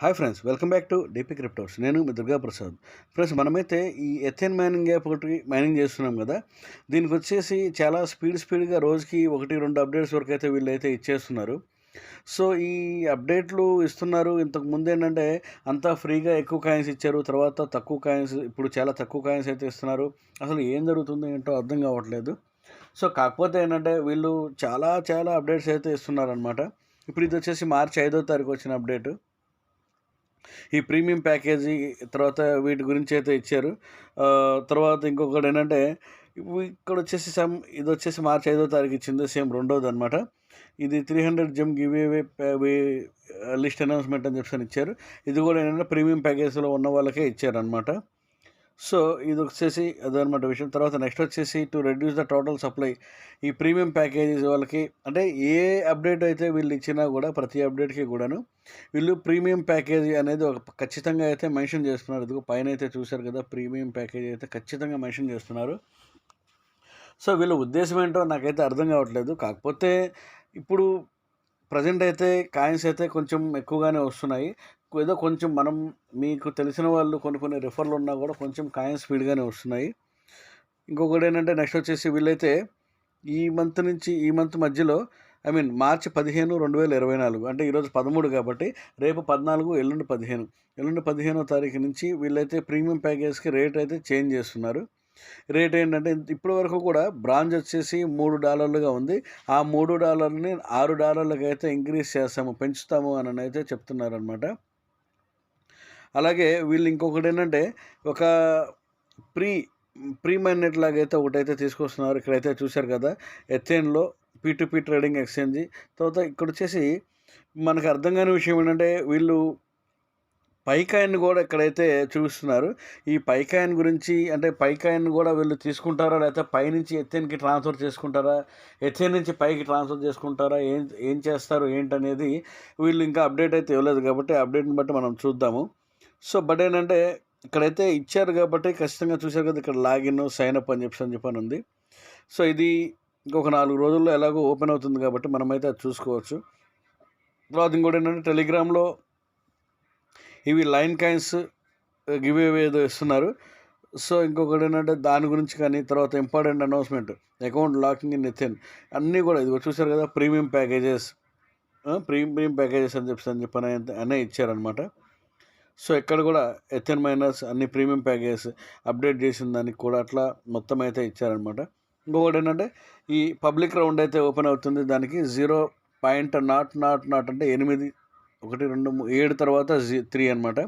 Hi friends, welcome back to DP cryptos. నేను మీ Durga Prasad. Friends, మనమైతే ఈ ఎథేన్ మైనింగ్ యాప్ ఒకటి మైనింగ్ చేస్తున్నాం కదా. దీనికి వచ్చేసి చాలా స్పీడ్గా రోజుకి 1-2 అప్డేట్స్ వరకు అయితే వీళ్ళైతే ఇచ్చేస్తున్నారు. సో ఈ అప్డేట్లు ఇస్తున్నారు. ఇంతకు ముందు ఏంటంటే అంతా ఫ్రీగా ఎక్కువ కాయిన్స్ ఇచ్చారు, తర్వాత తక్కువ కాయిన్స్, ఇప్పుడు చాలా తక్కువ కాయిన్స్ అయితే ఇస్తున్నారు. అసలు ఏం జరుగుతుందో ఏంటో అర్థం కావట్లేదు. సో కాకపోతే ఏంటంటే వీళ్ళు చాలా అప్డేట్స్ అయితే ఇస్తున్నారనమాట. ఇప్పుడు ఇది వచ్చేసి మార్చి 5వ తారీఖు వచ్చిన అప్డేట్. ఈ ప్రీమియం ప్యాకేజీ తర్వాత వీటి గురించి అయితే ఇచ్చారు. తర్వాత ఇంకొకటి ఏంటంటే ఇక్కడ వచ్చేసి ఇది వచ్చేసి మార్చి 5వ తారీఖు ఇచ్చింది, సేమ్ రెండోది అనమాట. ఇది 300 gem give away list announcement అని చెప్పి ఇచ్చారు. ఇది కూడా ఏంటంటే ప్రీమియం ప్యాకేజీలో ఉన్న వాళ్ళకే ఇచ్చారనమాట. సో ఇది వచ్చేసి అదనమాట విషయం. తర్వాత నెక్స్ట్ వచ్చేసి to reduce the total supply. ఈ ప్రీమియం ప్యాకేజెస్ వాళ్ళకి అంటే ఏ అప్డేట్ అయితే వీళ్ళు ఇచ్చినా కూడా ప్రతి అప్డేట్కి కూడాను వీళ్ళు ప్రీమియం ప్యాకేజీ అనేది ఒక ఖచ్చితంగా అయితే మెన్షన్ చేస్తున్నారు. ఇదిగో పైన అయితే చూశారు కదా, ప్రీమియం ప్యాకేజీ అయితే ఖచ్చితంగా మెన్షన్ చేస్తున్నారు. సో వీళ్ళ ఉద్దేశం ఏంటో నాకైతే అర్థం కావట్లేదు. కాకపోతే ఇప్పుడు ప్రజెంట్ అయితే కాయిన్స్ అయితే కొంచెం ఎక్కువగానే వస్తున్నాయి. ఏదో కొంచెం మనం మీకు తెలిసిన వాళ్ళు కొన్ని రిఫర్లు ఉన్నా కూడా కొంచెం కాయిన్స్ స్పీడ్గానే వస్తున్నాయి. ఇంకొకటి ఏంటంటే నెక్స్ట్ వచ్చేసి వీళ్ళైతే ఈ మంత్ మధ్యలో మార్చి 15, 2024 అంటే ఈరోజు 13 కాబట్టి రేపు 14, ఎల్లుండి 15వ తారీఖు నుంచి వీళ్ళైతే ప్రీమియం ప్యాకేజ్కి రేట్ అయితే చేంజ్ చేస్తున్నారు. రేట్ ఏంటంటే ఇప్పటి వరకు కూడా బ్రాంజ్ వచ్చేసి $3గా ఉంది. ఆ $3ని $6 అయితే ఇంక్రీజ్ చేస్తాము, పెంచుతాము అని అయితే చెప్తున్నారనమాట. అలాగే వీళ్ళు ఇంకొకటి ఏంటంటే ఒక ప్రీ మైనెట్ లాగైతే ఒకటైతే తీసుకొస్తున్నారు. ఇక్కడైతే చూశారు కదా, ఎథేన్లో P2P ట్రేడింగ్ ఎక్స్చేంజ్. తర్వాత ఇక్కడ వచ్చేసి మనకు అర్థం కాని విషయం ఏంటంటే వీళ్ళు పైకాయిన్ కూడా ఇక్కడైతే చూపిస్తున్నారు. ఈ పైకాయిన్ గురించి అంటే పైకాయిన్ కూడా వీళ్ళు తీసుకుంటారా, లేకపోతే పైనుంచి ఎథేన్కి ట్రాన్స్ఫర్ చేసుకుంటారా, ఎథేన్ నుంచి పైకి ట్రాన్స్ఫర్ చేసుకుంటారా, ఏం చేస్తారు ఏంటనేది వీళ్ళు ఇంకా అప్డేట్ అయితే ఇవ్వలేదు కాబట్టి అప్డేట్ని బట్టి మనం చూద్దాము. సో బట్ ఏంటంటే ఇక్కడైతే ఇచ్చారు కాబట్టి ఖచ్చితంగా చూశారు కదా, ఇక్కడ లాగిన్ సైన్ అప్ అని చెప్పని ఉంది. సో ఇది ఇంకొక 4 రోజుల్లో ఎలాగో ఓపెన్ అవుతుంది కాబట్టి మనమైతే అది చూసుకోవచ్చు. తర్వాత ఇంకోటి ఏంటంటే టెలిగ్రామ్లో ఇవి లైన్ కాయిన్స్ గివ్ అవే ఏదో ఇస్తున్నారు. సో ఇంకొకటి ఏంటంటే దాని గురించి కానీ, తర్వాత important announcement account locking in ఎథేన్ అన్నీ కూడా ఇది చూశారు కదా, ప్రీమియం ప్యాకేజెస్ అని చెప్పని అనే ఇచ్చారనమాట. సో ఇక్కడ కూడా ఎథేన్ మైనర్స్ అన్ని ప్రీమియం ప్యాకేజెస్ అప్డేట్ చేసిన దానికి కూడా అట్లా మొత్తం అయితే ఇచ్చారనమాట. ఇంకొకటి ఏంటంటే ఈ పబ్లిక్ రౌండ్ అయితే ఓపెన్ అవుతుంది. దానికి 0.000 అంటే 8, 1, 2, 7 తర్వాత 3 అనమాట.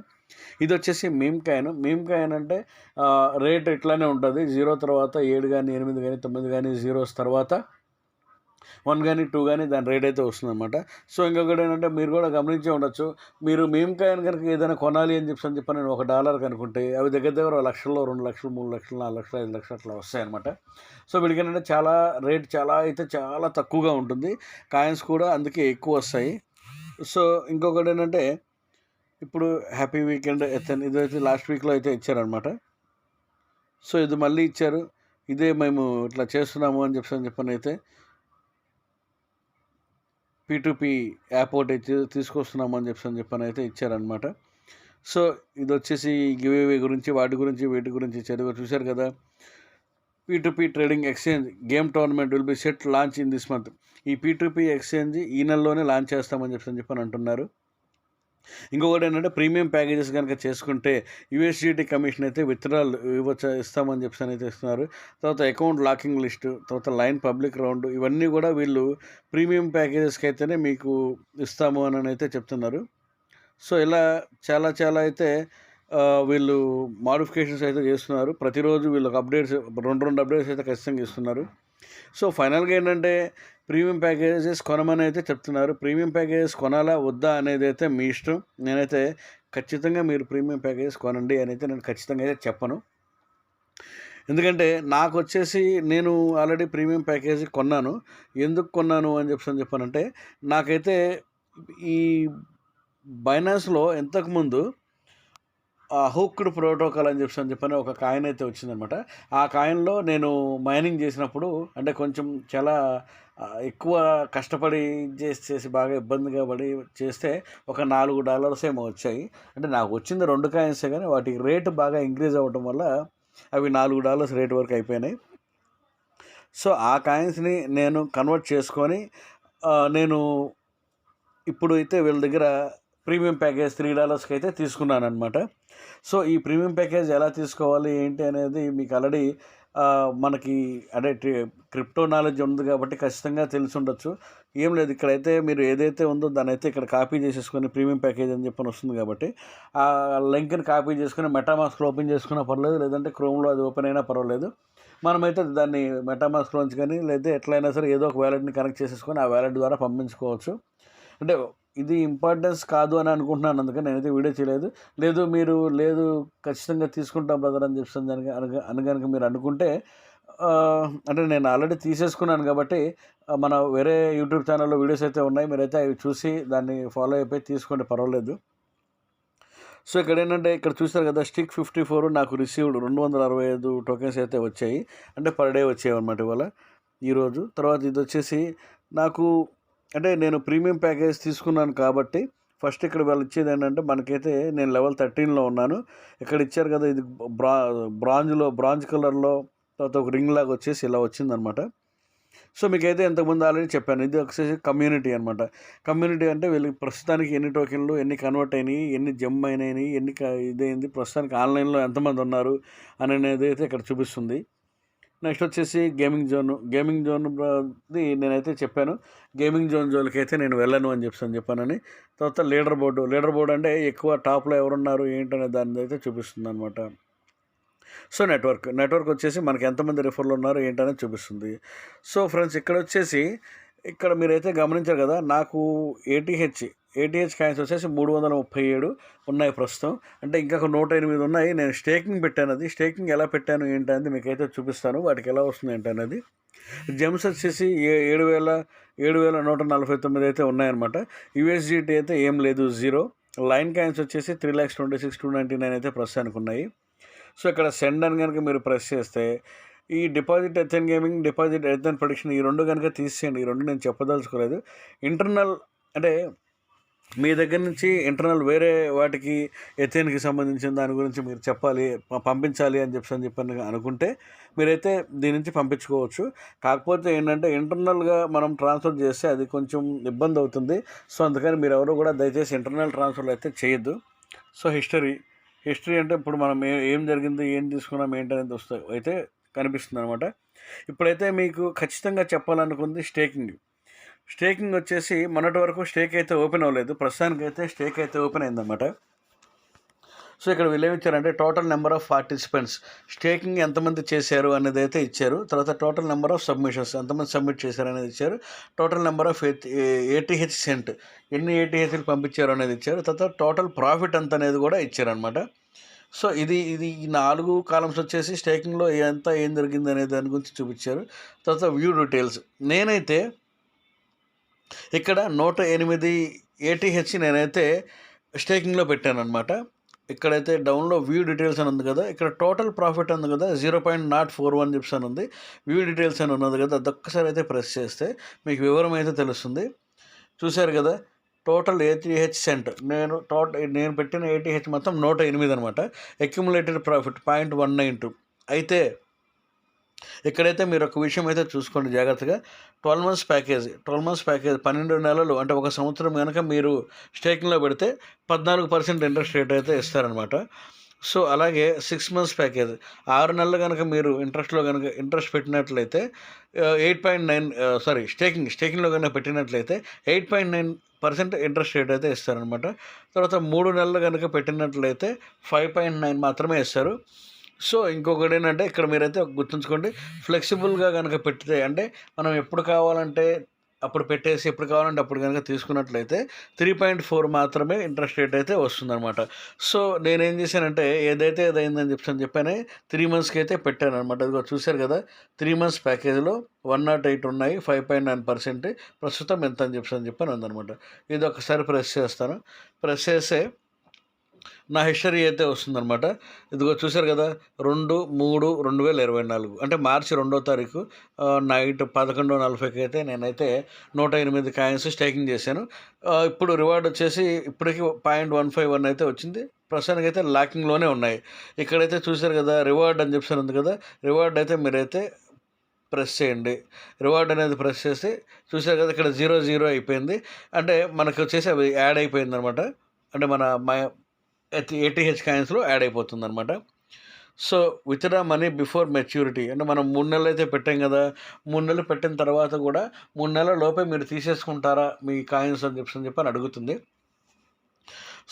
ఇది వచ్చేసి మీమ్ కాయిన్ అంటే రేట్ ఇట్లానే ఉంటుంది. 0 తర్వాత 7 కానీ 8 కానీ 9 కానీ జీరోస్ తర్వాత 1 కానీ 2 కానీ దాని రేట్ అయితే వస్తుందన్నమాట. సో ఇంకొకటి ఏంటంటే మీరు కూడా గమనించే ఉండొచ్చు, మీరు మీమ్ కాయిన్ కనుక ఏదైనా కొనాలి అని చెప్పి నేను $1 కనుకుంటే అవి దగ్గర లక్షల్లో 2 లక్షలు, 3 లక్షలు, 4 లక్షలు, 5 లక్షలు అట్లా వస్తాయన్నమాట. సో వీడికి ఏంటంటే రేట్ చాలా తక్కువగా ఉంటుంది. కాయిన్స్ కూడా అందుకే ఎక్కువ వస్తాయి. సో ఇంకొకటి ఏంటంటే ఇప్పుడు హ్యాపీ వీకెండ్ ఎథేన్ ఇదైతే లాస్ట్ వీక్లో అయితే ఇచ్చారనమాట. సో ఇది మళ్ళీ ఇచ్చారు. ఇదే మేము ఇట్లా చేస్తున్నాము అని చెప్పని అయితే P2P యాప్ ఒకటి తీసుకొస్తున్నాము అని చెప్పని అయితే ఇచ్చారనమాట. సో ఇది వచ్చేసి గివ్ అవే గురించి వీటి గురించి చూశారు కదా. P2P trading exchange game tournament will be set launch in this month. ఈ P2P ఎక్స్చేంజ్ ఈ నెలలోనే లాంచ్ చేస్తామని చెప్పని అంటున్నారు. ఇంకొకటి ఏంటంటే ప్రీమియం ప్యాకేజెస్ కనుక చేసుకుంటే USDT కమిషన్ అయితే విత్డ్రాల్ ఇస్తామని చెప్పని అయితే ఇస్తున్నారు. తర్వాత అకౌంట్ లాకింగ్ లిస్టు, తర్వాత లైన్ పబ్లిక్ రౌండ్, ఇవన్నీ కూడా వీళ్ళు ప్రీమియం ప్యాకేజెస్కి అయితేనే మీకు ఇస్తాము అని అయితే చెప్తున్నారు. సో ఇలా చాలా అయితే వీళ్ళు మాడిఫికేషన్స్ అయితే చేస్తున్నారు. ప్రతిరోజు వీళ్ళకి అప్డేట్స్ 2 అప్డేట్స్ అయితే ఖచ్చితంగా ఇస్తున్నారు. సో ఫైనల్గా ఏంటంటే ప్రీమియం ప్యాకేజెస్ కొనమని అయితే చెప్తున్నారు. ప్రీమియం ప్యాకేజెస్ కొనాలా వద్దా అనేది అయితే మీ ఇష్టం. నేనైతే ఖచ్చితంగా మీరు ప్రీమియం ప్యాకేజెస్ కొనండి అని అయితే నేను ఖచ్చితంగా అయితే చెప్పను. ఎందుకంటే నాకు వచ్చేసి నేను ఆల్రెడీ ప్రీమియం ప్యాకేజీ కొన్నాను. ఎందుకు కొన్నాను అని చెప్పానంటే నాకైతే ఈ బైనాన్స్లో ఇంతకుముందు హూక్డ్ ప్రోటోకాల్ అని చెప్పని ఒక కాయిన్ అయితే వచ్చిందనమాట. ఆ కాయిన్‌లో నేను మైనింగ్ చేసినప్పుడు అంటే కొంచెం చాలా ఎక్కువ కష్టపడి చేసి బాగా ఇబ్బందిగా పడి చేస్తే ఒక $4 ఏమో వచ్చాయి. అంటే నాకు వచ్చింది 2 కాయిన్సే గానీ వాటి రేట్ బాగా ఇంక్రీజ్ అవ్వటం వల్ల అవి $4 రేట్ వరకు అయిపోయినాయి. సో, ఆ కాయిన్స్‌ని నేను కన్వర్ట్ చేసుకొని నేను ఇప్పుడు అయితే వీళ్ళ దగ్గర ప్రీమియం ప్యాకేజ్ $3కి అయితే తీసుకున్నాననమాట. సో, ఈ ప్రీమియం ప్యాకేజ్ ఎలా తీసుకోవాలి ఏంటి అనేది మీకు ఆల్రెడీ మనకి అంటే క్రిప్టో నాలెడ్జ్ ఉంది కాబట్టి ఖచ్చితంగా తెలిసుండొచ్చు. ఏం లేదు, ఇక్కడైతే మీరు ఏదైతే ఉందో దాన్నైతే ఇక్కడ కాపీ చేసేసుకొని ప్రీమియం ప్యాకేజ్ అని చెప్పని వస్తుంది కాబట్టి ఆ లింక్‌ని కాపీ చేసుకొని మెటామాస్క్‌లో ఓపెన్ చేసుకున్నా పర్లేదు, లేదంటే క్రోమ్‌లో అది ఓపెన్ అయినా పర్వాలేదు. మనమైతే దాన్ని మెటామాస్క్‌లోంచి కానీ లేదా ఎట్లయినా సరే ఏదో ఒక వాలెట్‌ని కనెక్ట్ చేసేసుకొని ఆ వాలెట్ ద్వారా పంపించుకోవచ్చు. అంటే ఇది ఇంపార్టెన్స్ కాదు అని అనుకుంటున్నాను, అందుకని నేనైతే వీడియో చేయలేదు. లేదు ఖచ్చితంగా తీసుకుంటాం బ్రదర్ అని చెప్పేసి అని గనుక మీరు అనుకుంటే అంటే నేను ఆల్రెడీ తీసేసుకున్నాను కాబట్టి మన వేరే యూట్యూబ్ ఛానల్‌లో వీడియోస్ అయితే ఉన్నాయి. మీరైతే అవి చూసి దాన్ని ఫాలో అయిపోయి తీసుకోండి, పర్వాలేదు. సో, ఇక్కడేంటంటే ఇక్కడ చూసారు కదా, స్టిక్ 54 నాకు రిసీవ్డ్ 265 టోకెన్స్ అయితే వచ్చాయి. అంటే పర్ డే వచ్చాయన్నమాట ఇవాళ ఈరోజు. తర్వాత ఇది వచ్చేసి నాకు అంటే నేను ప్రీమియం ప్యాకేజ్ తీసుకున్నాను కాబట్టి ఫస్ట్ ఇక్కడ వాళ్ళు ఇచ్చేది ఏంటంటే మనకైతే నేను లెవెల్ 13లో ఉన్నాను. ఇక్కడ ఇచ్చారు కదా, ఇది బ్రాంజ్ కలర్లో తర్వాత ఒక రింగ్ లాగా వచ్చేసి ఇలా వచ్చిందనమాట. సో, మీకైతే ఇంతకుముందు ఆల్రెడీ చెప్పాను, ఇది వచ్చేసి కమ్యూనిటీ అనమాట. కమ్యూనిటీ అంటే వీళ్ళకి ప్రస్తుతానికి ఎన్ని టోకెన్లు ఎన్ని కన్వర్ట్ అయినాయి, ఎన్ని జమ్ అయినాయి, ఎన్ని ఇదైంది, ప్రస్తుతానికి ఆన్లైన్లో ఎంతమంది ఉన్నారు అనేది అయితే ఇక్కడ చూపిస్తుంది. నెక్స్ట్ వచ్చేసి గేమింగ్ జోన్ది నేనైతే చెప్పాను, గేమింగ్ జోన్కి అయితే నేను వెళ్ళను అని చెప్పానని. తర్వాత లీడర్ బోర్డు అంటే ఎక్కువ టాప్లో ఎవరున్నారు ఏంటనే దాన్ని అయితే చూపిస్తుంది అనమాట. సో, నెట్వర్క్ వచ్చేసి మనకి ఎంతమంది రిఫర్లు ఉన్నారు ఏంటనేది చూపిస్తుంది. సో ఫ్రెండ్స్, ఇక్కడ మీరైతే గమనించారు కదా, నాకు ఏటీహెచ్ కాయిన్స్ వచ్చేసి 337 ఉన్నాయి ప్రస్తుతం. అంటే ఇంకా 108 ఉన్నాయి. నేను స్టేకింగ్ పెట్టాను. అది స్టేకింగ్ ఎలా పెట్టాను ఏంటనేది మీకైతే చూపిస్తాను, వాటికి ఎలా వస్తుంది ఏంటనేది. జెమ్స్ వచ్చేసి 7,149 అయితే ఉన్నాయన్నమాట. యూఎస్డిటీ అయితే ఏం లేదు, 0. లైన్ కాయిన్స్ వచ్చేసి 3,26,299 అయితే ప్రస్తుతానికి ఉన్నాయి. సో, ఇక్కడ సెండ్ అని కనుక మీరు ప్రెస్ చేస్తే ఈ డిపాజిట్ ఎథెన్ గేమింగ్, డిపాజిట్ ఎథెన్ ప్రొడిక్షన్ ఈ 2 కనుక తీసేయండి. ఈ 2 నేను చెప్పదలుచుకోలేదు. ఇంటర్నల్ అంటే మీ దగ్గర నుంచి ఇంటర్నల్ వేరే వాటికి ఎథెన్కి సంబంధించిన దాని గురించి మీరు పంపించాలి అని చెప్పని అనుకుంటే మీరైతే దీని నుంచి పంపించుకోవచ్చు. కాకపోతే ఏంటంటే ఇంటర్నల్గా మనం ట్రాన్స్ఫర్ చేస్తే అది కొంచెం ఇబ్బంది అవుతుంది. సో, అందుకని మీరు ఎవరు కూడా దయచేసి ఇంటర్నల్ ట్రాన్స్ఫర్లు అయితే చేయొద్దు. సో, హిస్టరీ అంటే ఇప్పుడు మనం ఏం జరిగింది, ఏం తీసుకున్నాం ఏంటనేది అయితే కనిపిస్తుంది అనమాట. ఇప్పుడైతే మీకు ఖచ్చితంగా చెప్పాలనుకుంది స్టేకింగ్ వచ్చేసి మొన్నటి వరకు స్టేక్ అయితే ఓపెన్ అవ్వలేదు. ప్రస్తుతానికైతే స్టేక్ అయితే ఓపెన్ అయిందన్నమాట. సో, ఇక్కడ వీళ్ళు ఏమి ఇచ్చారంటే total number of participants, staking ఎంతమంది చేశారు అనేది అయితే ఇచ్చారు. తర్వాత టోటల్ నెంబర్ ఆఫ్ సబ్మిషన్స్, ఎంతమంది సబ్మిట్ చేశారు అనేది ఇచ్చారు. Total number of ATH sent, ఎన్ని ఏటీహెచ్లు పంపించారు అనేది ఇచ్చారు. తర్వాత టోటల్ ప్రాఫిట్ ఎంత అనేది కూడా ఇచ్చారనమాట. సో, ఇది ఈ 4 కాలమ్స్ వచ్చేసి స్టేకింగ్లో ఏం జరిగింది అనే దాని గురించి చూపించారు. తర్వాత వ్యూ డీటెయిల్స్, నేనైతే ఇక్కడ 108 ఏటీహెచ్ నేనైతే స్టేకింగ్లో పెట్టాను అనమాట. ఇక్కడైతే డౌన్లో వ్యూ డీటెయిల్స్ అని ఉంది కదా, ఇక్కడ టోటల్ ప్రాఫిట్ ఉంది కదా 0.041 చిప్స్ అని ఉంది. వ్యూ డీటెయిల్స్ అని ఉన్నది కదా, అదొక్కసారి అయితే ప్రెస్ చేస్తే మీకు వివరం అయితే తెలుస్తుంది. చూశారు కదా, టోటల్ ఏటీహెచ్ సెంట్ నేను పెట్టిన ఏటీహెచ్ మొత్తం 108 అనమాట. Accumulated profit 0.192. అయితే ఇక్కడైతే మీరు ఒక విషయం అయితే చూసుకోండి జాగ్రత్తగా. 12 months ప్యాకేజ్ 12 నెలలు అంటే 1 సంవత్సరం కనుక మీరు స్టేకింగ్లో పెడితే 14% ఇంట్రెస్ట్ రేట్ అయితే ఇస్తారనమాట. సో, అలాగే 6 months ప్యాకేజ్ 6 నెలలు కనుక మీరు ఇంట్రెస్ట్ పెట్టినట్లయితే 8.9 స్టేకింగ్లో కనుక పెట్టినట్లయితే 8.9% ఇంట్రెస్ట్ రేట్ అయితే ఇస్తారనమాట. తర్వాత 3 నెలలు కనుక పెట్టినట్లయితే 5.9 మాత్రమే ఇస్తారు. సో, ఇంకొకటి ఏంటంటే ఇక్కడ మీరైతే గుర్తుంచుకోండి, ఫ్లెక్సిబుల్గా కనుక పెడితే అంటే మనం ఎప్పుడు కావాలంటే అప్పుడు పెట్టేసి ఎప్పుడు కావాలంటే అప్పుడు కనుక తీసుకున్నట్లయితే 3.4 మాత్రమే ఇంట్రెస్ట్ రేట్ అయితే వస్తుందన్నమాట. సో, నేనేం చేశానంటే ఏదైతే అయిందని చెప్పాను 3 monthsకి అయితే పెట్టాను అనమాట. ఇదిగో చూశారు కదా, 3 months ప్యాకేజ్లో 108 ఉన్నాయి, 5.9% ప్రస్తుతం ఎంత అని చెప్పాను ఉందనమాట. ఇది ఒకసారి ప్రెస్ చేస్తాను. ప్రెస్ చేస్తే నా హిస్టరీ అయితే వస్తుందనమాట. ఇదిగో చూసారు కదా! 2/3/2024 అంటే మార్చి 2వ తారీఖు నైట్ 11:40కి అయితే నేనైతే 108 కాయిన్స్ స్టేకింగ్ చేశాను. ఇప్పుడు రివార్డ్ వచ్చేసి ఇప్పటికి 0.151 అయితే వచ్చింది. ప్రస్తుతానికైతే లాకింగ్‌లోనే ఉన్నాయి. ఇక్కడైతే చూసారు కదా! రివార్డ్ అని చెప్పేసి ఉంది కదా! రివార్డ్ అయితే మీరైతే ప్రెస్ చేయండి. రివార్డ్ అనేది ప్రెస్ చేసి చూసారు కదా! ఇక్కడ 0 అయిపోయింది. అంటే మనకొచ్చేసి అవి యాడ్ అయిపోయిందనమాట. అంటే మన ఏటీహెచ్ కాయిన్స్‌లో యాడ్ అయిపోతుందనమాట. So, withdraw money before maturity అంటే మనం 3 నెలలు అయితే పెట్టాం కదా! 3 నెలలు పెట్టిన తర్వాత కూడా 3 నెలల లోపే మీరు తీసేసుకుంటారా మీ కాయిన్స్ అని చెప్పని అడుగుతుంది.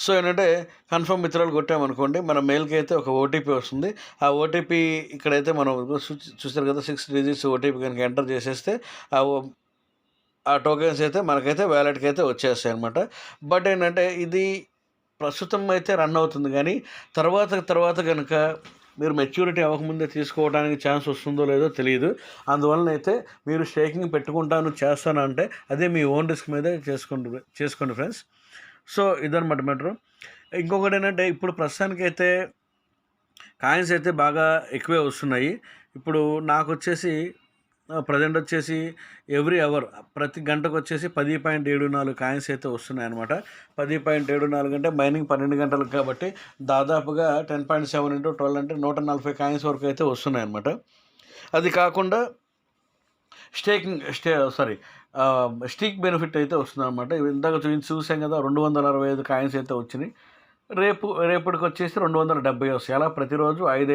సో, ఏంటంటే కన్ఫర్మ్ విత్‌డ్రాల్ కొట్టామనుకోండి మన మెయిల్‌కి అయితే ఒక ఓటీపీ వస్తుంది. ఆ ఓటీపీ ఇక్కడైతే మనం చూసారు కదా! 6 డిజిట్స్ ఓటీపీ కనుక ఎంటర్ చేసేస్తే ఆ టోకెన్స్ అయితే మనకైతే వాలెట్‌కి అయితే వచ్చేస్తాయన్నమాట. బట్ ఏంటంటే ఇది ప్రస్తుతం అయితే రన్ అవుతుంది కానీ తర్వాత గనుక మీరు మెచ్యూరిటీ అవ్వకముందే తీసుకోవడానికి ఛాన్స్ వస్తుందో లేదో తెలియదు. అందువలన అయితే మీరు స్టేకింగ్ చేస్తాను అంటే అదే మీ ఓన్ రిస్క్ మీదే చేసుకోండి ఫ్రెండ్స్. సో, ఇదనమాట మ్యాటరు. ఇంకొకటి ఏంటంటే ఇప్పుడు ప్రస్తుతానికైతే కాయిన్స్ అయితే బాగా ఎక్కువే వస్తున్నాయి. ఇప్పుడు నాకొచ్చేసి ప్రెజెంట్ వచ్చేసి ఎవ్రీ అవర్ ప్రతి గంటకు వచ్చేసి 10.74 కాయిన్స్ అయితే వస్తున్నాయన్నమాట. 10.74 అంటే మైనింగ్ 12 గంటలకు కాబట్టి దాదాపుగా 10.7 ఇంటూ 12 అంటే 140 కాయిన్స్ వరకు అయితే వస్తున్నాయన్నమాట. అది కాకుండా స్టీక్ బెనిఫిట్ అయితే వస్తుందన్నమాట. ఇందాక చూసాం కదా! 265 కాయిన్స్ అయితే వచ్చినాయి. రేపటికి వచ్చేసి 270 వస్తాయి. అలా ప్రతిరోజు 5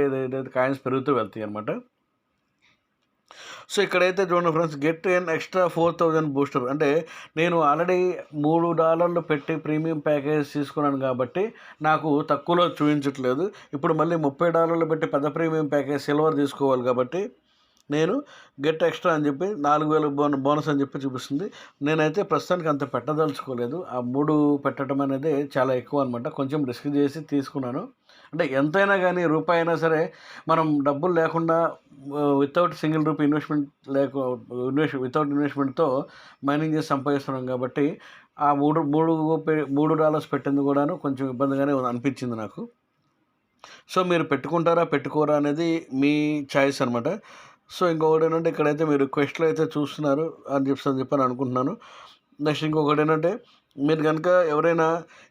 కాయిన్స్ పెరుగుతూ వెళ్తాయి అన్నమాట. సో, ఇక్కడైతే చూడండి ఫ్రెండ్స్, గెట్ ఎన్ ఎక్స్ట్రా 4000 బూస్టర్ అంటే నేను ఆల్రెడీ $3 పెట్టి ప్రీమియం ప్యాకేజ్ తీసుకున్నాను కాబట్టి నాకు తక్కువలో చూపించట్లేదు. ఇప్పుడు మళ్ళీ $30 పెట్టి పెద్ద ప్రీమియం ప్యాకేజ్ సిల్వర్ తీసుకోవాలి కాబట్టి నేను గెట్ ఎక్స్ట్రా అని చెప్పి 4000 బోనస్ అని చెప్పి చూపిస్తుంది. నేనైతే ప్రస్తుతానికి అంత పెట్టదలుచుకోలేదు. ఆ 3 పెట్టడం అనేది చాలా ఎక్కువ అనమాట. కొంచెం రిస్క్ చేసి తీసుకున్నాను. అంటే ఎంతైనా కానీ రూపాయి అయినా సరే మనం డబ్బులు లేకుండా వితౌట్ సింగిల్ రూపీ వితౌట్ ఇన్వెస్ట్మెంట్తో మైనింగ్ చేసి సంపాదిస్తున్నాం కాబట్టి ఆ $3 పెట్టింది కూడాను కొంచెం ఇబ్బందిగానే అనిపించింది నాకు. సో, మీరు పెట్టుకోరా అనేది మీ చాయిస్ అనమాట. సో, ఇంకొకటి ఏంటంటే ఇక్కడైతే మీరు క్వెస్ట్‌లో అయితే చూస్తున్నారు అని చెప్పని అనుకుంటున్నాను. నెక్స్ట్ ఇంకొకటి ఏంటంటే మీరు కనుక ఎవరైనా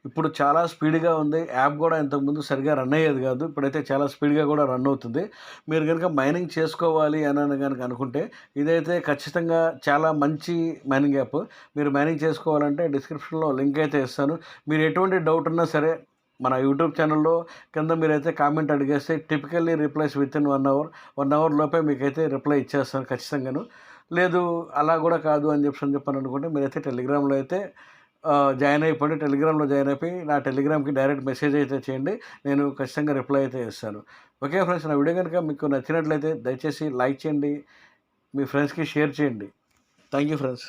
ఇప్పుడు చాలా స్పీడ్‌గా ఉంది. యాప్ కూడా ఇంతకుముందు సరిగ్గా రన్ అయ్యేది కాదు. ఇప్పుడైతే చాలా స్పీడ్‌గా కూడా రన్ అవుతుంది. మీరు కనుక మైనింగ్ చేసుకోవాలి అని గనుక అనుకుంటే ఇదైతే ఖచ్చితంగా చాలా మంచి మైనింగ్ యాప్. మీరు మైనింగ్ చేసుకోవాలంటే డిస్క్రిప్షన్‌లో లింక్ అయితే ఇస్తాను. మీరు ఎటువంటి డౌట్ ఉన్నా సరే మన యూట్యూబ్ ఛానల్లో కింద మీరైతే కామెంట్ అడిగేస్తే typically replies within 1 hour. 1 hour లోపే మీకైతే రిప్లై ఇచ్చేస్తాను ఖచ్చితంగాను. లేదు అలా కూడా కాదు అని చెప్పని అనుకుంటే మీరైతే టెలిగ్రామ్‌లో అయితే జాయిన్ అయిపోండి. టెలిగ్రామ్‌లో జాయిన్ అయిపోయి నా టెలిగ్రామ్‌కి డైరెక్ట్ మెసేజ్ అయితే చేయండి. నేను ఖచ్చితంగా రిప్లై అయితే ఇస్తాను. ఓకే ఫ్రెండ్స్, నా వీడియో కనుక మీకు నచ్చినట్లయితే దయచేసి లైక్ చేయండి. మీ ఫ్రెండ్స్‌కి షేర్ చేయండి. Thank you friends.